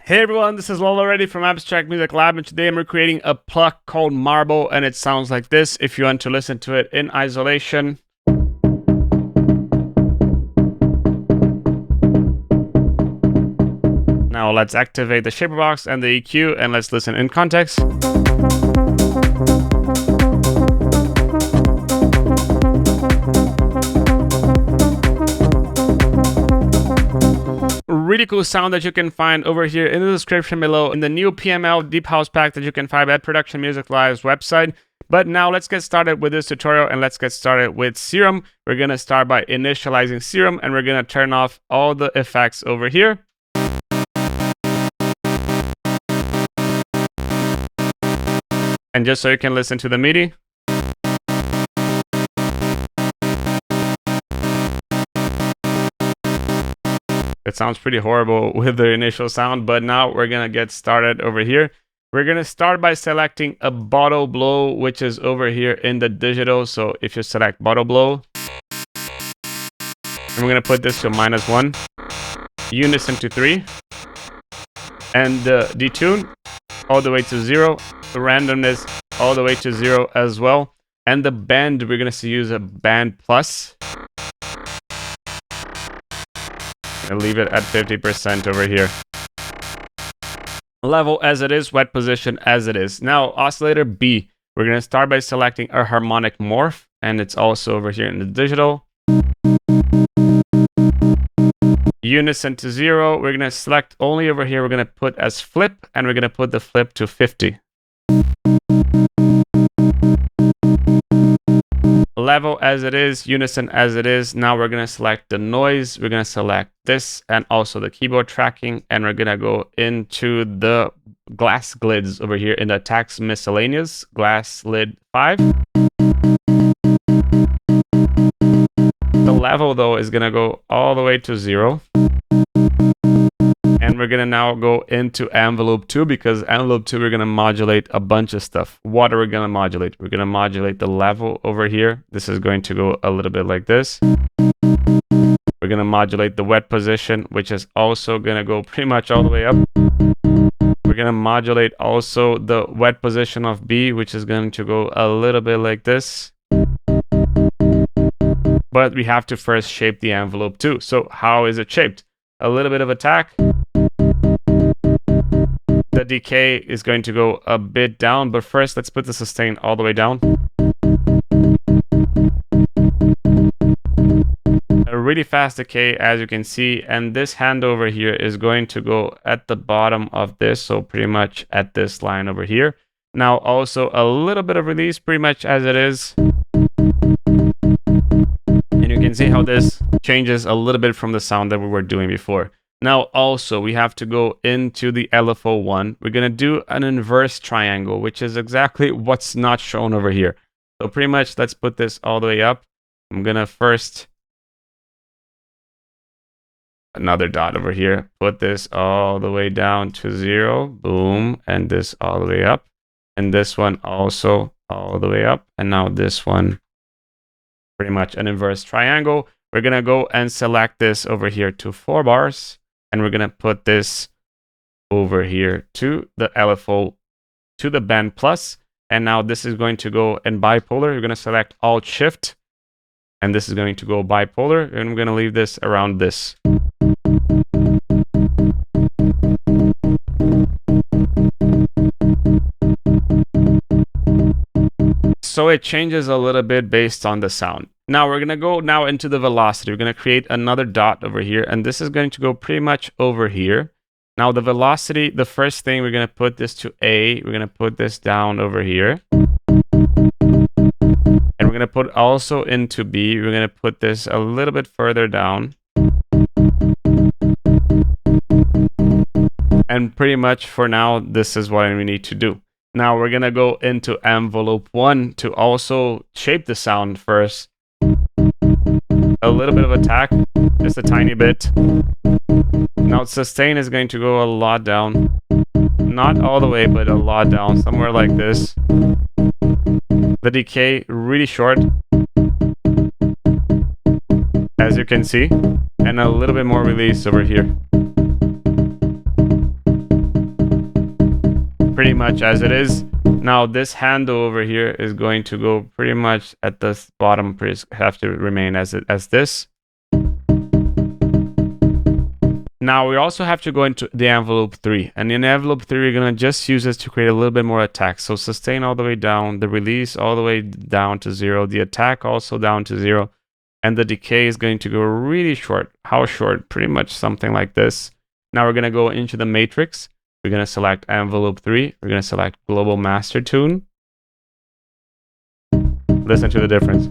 Hey everyone, this is Leo Lauretti from Abstract Music Lab, and today I'm recreating a pluck called Marble, and it sounds like this if you want to listen to it in isolation. Now let's activate the shaper box and the EQ, and let's listen in context. Really cool sound that you can find over here in the description below in the new PML Deep House pack that you can find at Production Music Live's website. But now let's get started with this tutorial, and let's get started with Serum. We're going to start by initializing Serum, and we're going to turn off all the effects over here. And just so you can listen to the MIDI. It sounds pretty horrible with the initial sound, but now we're going to get started over here. We're going to start by selecting a bottle blow, which is over here in the digital. So if you select bottle blow, and we're going to put this to -1, unison to 3, and the detune all the way to 0, the randomness all the way to 0 as well. And the bend, we're going to use a band plus. And leave it at 50% over here. Level as it is, wet position as it is. Now, oscillator B, we're going to start by selecting a harmonic morph, and it's also over here in the digital. Unison to 0, we're going to select only over here, we're going to put as flip, and we're going to put the flip to 50. Level as it is, unison as it is. Now we're going to select the noise, we're going to select this and also the keyboard tracking, and we're going to go into the glass glids over here in the tax miscellaneous, glass lid 5. The level though is going to go all the way to 0. And we're going to now go into envelope 2, because envelope 2 we're going to modulate a bunch of stuff. What are we going to modulate? We're going to modulate the level over here. This is going to go a little bit like this. We're going to modulate the wet position, which is also going to go pretty much all the way up. We're going to modulate also the wet position of B, which is going to go a little bit like this. But we have to first shape the envelope too. So how is it shaped? A little bit of attack. The decay is going to go a bit down, but first let's put the sustain all the way down. A really fast decay, as you can see, and this hand over here is going to go at the bottom of this, so pretty much at this line over here. Now also a little bit of release, pretty much as it is. And you can see how this changes a little bit from the sound that we were doing before. Now also we have to go into the LFO1. We're going to do an inverse triangle, which is exactly what's not shown over here. So pretty much let's put this all the way up. I'm going to first, another dot over here, put this all the way down to 0, boom, and this all the way up. And this one also all the way up. And now this one, pretty much an inverse triangle. We're going to go and select this over here to 4 bars. And we're going to put this over here to the LFO, to the band plus. And now this is going to go in bipolar. You're going to select Alt Shift. And this is going to go bipolar. And I'm going to leave this around this. So it changes a little bit based on the sound. Now we're going to go now into the velocity. We're going to create another dot over here, and this is going to go pretty much over here. Now the velocity, the first thing, we're going to put this to A. We're going to put this down over here. And we're going to put also into B. We're going to put this a little bit further down. And pretty much for now, this is what we need to do. Now we're going to go into envelope 1 to also shape the sound first. A little bit of attack, just a tiny bit. Now sustain is going to go a lot down. Not all the way, but a lot down, somewhere like this. The decay, really short, as you can see. And a little bit more release over here. pretty much as it is. Now this handle over here is going to go pretty much at the bottom, have to remain as this. Now we also have to go into the envelope 3, and in envelope 3 we're gonna just use this to create a little bit more attack. So sustain all the way down, the release all the way down to 0, the attack also down to 0, and the decay is going to go really short. How short? Pretty much something like this. Now we're gonna go into the matrix. We're gonna select envelope 3. We're gonna select global master tune. Listen to the difference.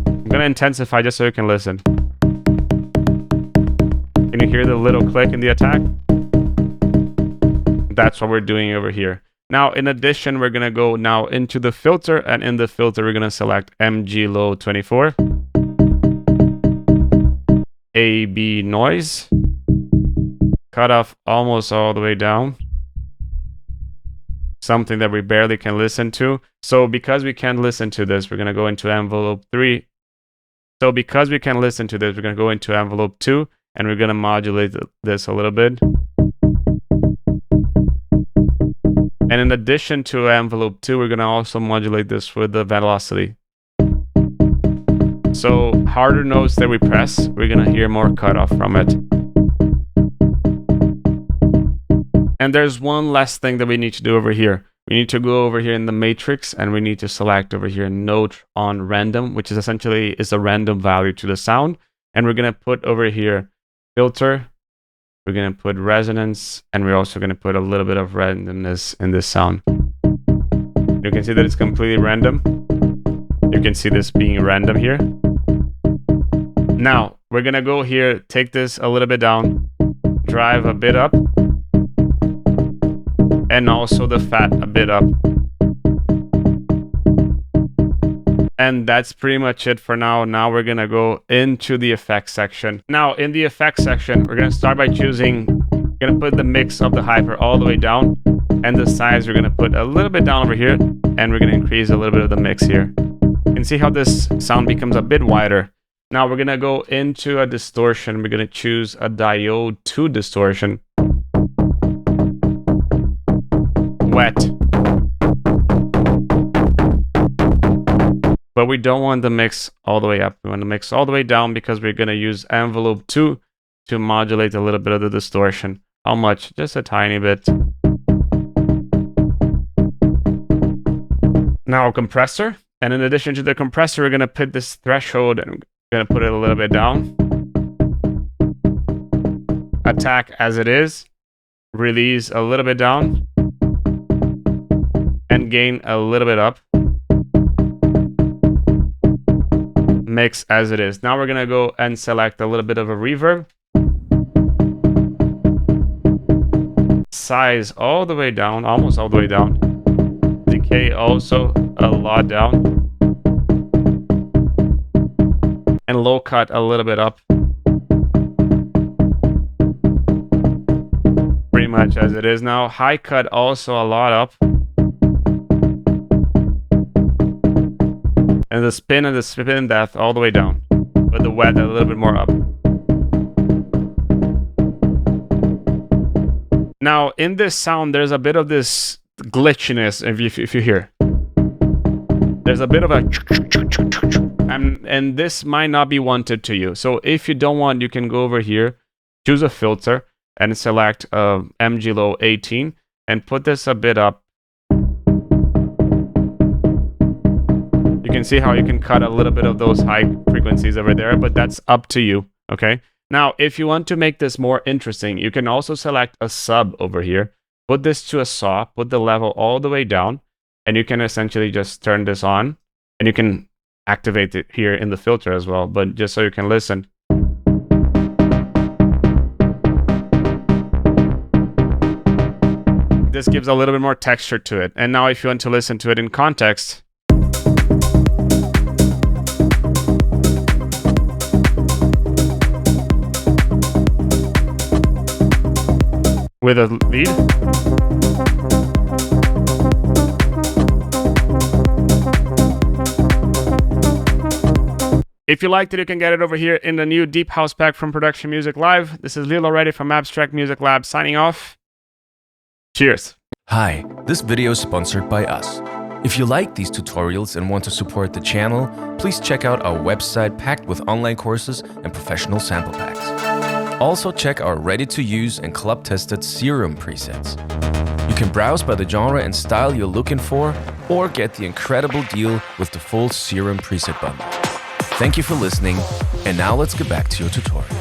I'm gonna intensify just so you can listen. Can you hear the little click in the attack? That's what we're doing over here. Now, in addition, we're going to go now into the filter, and in the filter, we're going to select MG Low 24, AB Noise, cut off almost all the way down, something that we barely can listen to. So because we can't listen to this, we're going to go into envelope 3. So because we can listen to this, we're going to go into envelope 2, and we're going to modulate this a little bit. And in addition to envelope 2, we're going to also modulate this with the velocity. So harder notes that we press, we're going to hear more cutoff from it. And there's one last thing that we need to do over here. We need to go over here in the matrix, and we need to select over here note on random, which is essentially is a random value to the sound. And we're going to put over here filter, we're going to put resonance, and we're also going to put a little bit of randomness in this sound. You can see that it's completely random. You can see this being random here. Now, we're going to go here, take this a little bit down, drive a bit up, and also the fat a bit up. And that's pretty much it for now. Now we're gonna go into the effects section. Now in the effects section, we're gonna start by choosing, we're gonna put the mix of the hyper all the way down, and the size we're gonna put a little bit down over here, and we're gonna increase a little bit of the mix here. You can see how this sound becomes a bit wider. Now we're gonna go into a distortion. We're gonna choose a diode 2 distortion. Wet. But we don't want the mix all the way up. We want the mix all the way down because we're going to use envelope 2 to modulate a little bit of the distortion. How much? Just a tiny bit. Now compressor. And in addition to the compressor, we're going to put this threshold and we're going to put it a little bit down. Attack as it is. Release a little bit down. And gain a little bit up. Mix as it is. Now we're gonna go and select a little bit of a reverb. Size all the way down, almost all the way down. Decay also a lot down. And low cut a little bit up. Pretty much as it is now. High cut also a lot up. And the spin depth all the way down. But the wet a little bit more up. Now, in this sound, there's a bit of this glitchiness, if you hear. There's a bit of a... And this might not be wanted to you. So if you don't want, you can go over here, choose a filter, and select MG Low 18, and put this a bit up. You can see how you can cut a little bit of those high frequencies over there, but that's up to you, okay? Now, if you want to make this more interesting, you can also select a sub over here, put this to a saw, put the level all the way down, and you can essentially just turn this on, and you can activate it here in the filter as well, but just so you can listen. This gives a little bit more texture to it. And now if you want to listen to it in context, with a lead. If you liked it, you can get it over here in the new Deep House pack from Production Music Live. This is Leo Lauretti from Abstract Music Lab signing off. Cheers. Hi, this video is sponsored by us. If you like these tutorials and want to support the channel, please check out our website packed with online courses and professional sample packs. Also check our ready-to-use and club-tested Serum presets. You can browse by the genre and style you're looking for, or get the incredible deal with the full Serum preset bundle. Thank you for listening, and now let's get back to your tutorial.